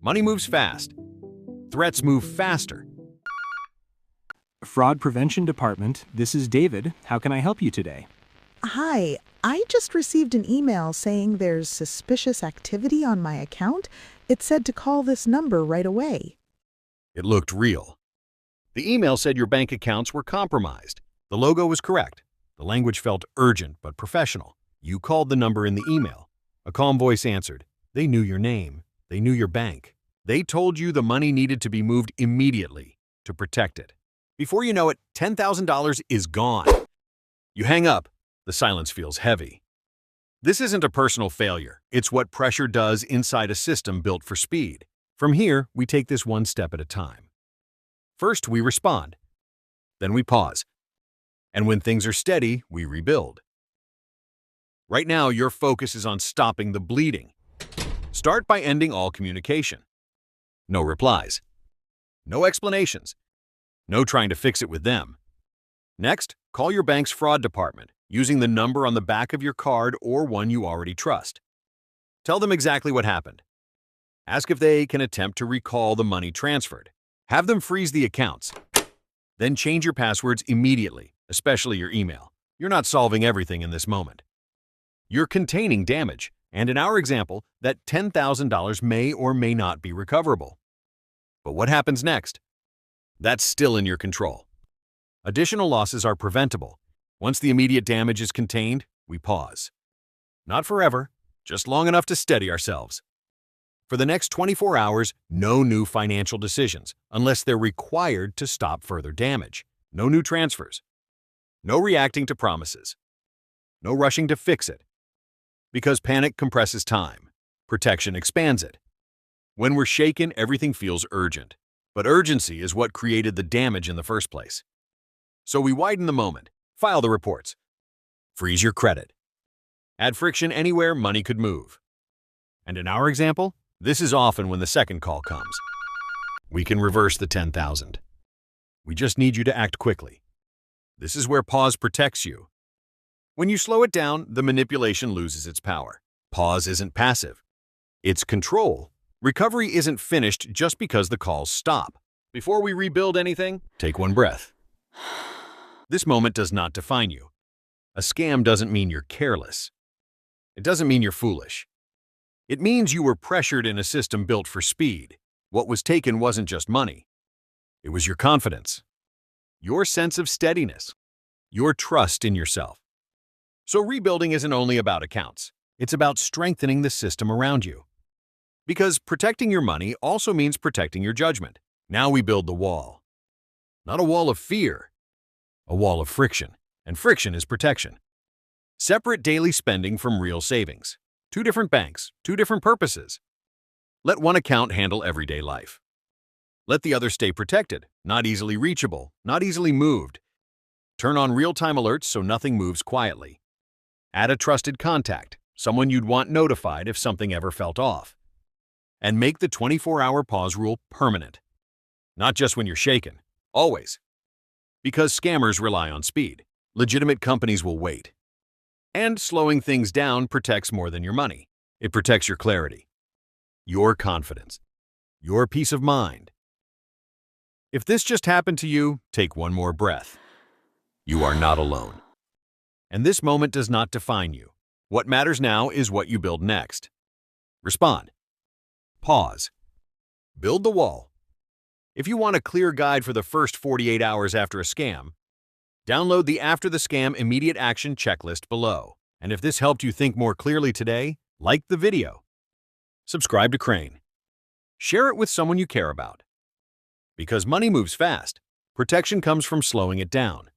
Money moves fast. Threats move faster. Fraud Prevention Department, this is David. How can I help you today? Hi, I just received an email saying there's suspicious activity on my account. It said to call this number right away. It looked real. The email said your bank accounts were compromised. The logo was correct. The language felt urgent but professional. You called the number in the email. A calm voice answered. They knew your name. They knew your bank. They told you the money needed to be moved immediately to protect it. Before you know it, $10,000 is gone. You hang up. The silence feels heavy. This isn't a personal failure. It's what pressure does inside a system built for speed. From here, we take this one step at a time. First, we respond. Then we pause. And when things are steady, we rebuild. Right now, your focus is on stopping the bleeding. Start by ending all communication. No replies. No explanations. No trying to fix it with them. Next, call your bank's fraud department using the number on the back of your card or one you already trust. Tell them exactly what happened. Ask if they can attempt to recall the money transferred. Have them freeze the accounts. Then change your passwords immediately, especially your email. You're not solving everything in this moment. You're containing damage, and in our example, that $10,000 may or may not be recoverable. But what happens next? That's still in your control. Additional losses are preventable. Once the immediate damage is contained, we pause. Not forever, just long enough to steady ourselves. For the next 24 hours, no new financial decisions, unless they're required to stop further damage. No new transfers. No reacting to promises. No rushing to fix it. Because panic compresses time. Protection expands it. When we're shaken, everything feels urgent. But urgency is what created the damage in the first place. So we widen the moment. File the reports. Freeze your credit. Add friction anywhere money could move. And in our example, this is often when the second call comes. We can reverse the 10,000. We just need you to act quickly. This is where pause protects you. When you slow it down, the manipulation loses its power. Pause isn't passive. It's control. Recovery isn't finished just because the calls stop. Before we rebuild anything, take one breath. This moment does not define you. A scam doesn't mean you're careless. It doesn't mean you're foolish. It means you were pressured in a system built for speed. What was taken wasn't just money. It was your confidence, your sense of steadiness, your trust in yourself. So rebuilding isn't only about accounts. It's about strengthening the system around you. Because protecting your money also means protecting your judgment. Now we build the wall. Not a wall of fear, a wall of friction. And friction is protection. Separate daily spending from real savings. 2 different banks, 2 different purposes. Let one account handle everyday life. Let the other stay protected, not easily reachable, not easily moved. Turn on real-time alerts so nothing moves quietly. Add a trusted contact, someone you'd want notified if something ever felt off. And make the 24-hour pause rule permanent. Not just when you're shaken, always. Because scammers rely on speed. Legitimate companies will wait. And slowing things down protects more than your money. It protects your clarity, your confidence, your peace of mind. If this just happened to you, take one more breath. You are not alone. And this moment does not define you. What matters now is what you build next. Respond. Pause. Build the wall. If you want a clear guide for the first 48 hours after a scam, download the After the Scam Immediate Action Checklist below. And if this helped you think more clearly today, like the video. Subscribe to Crane. Share it with someone you care about. Because money moves fast, protection comes from slowing it down.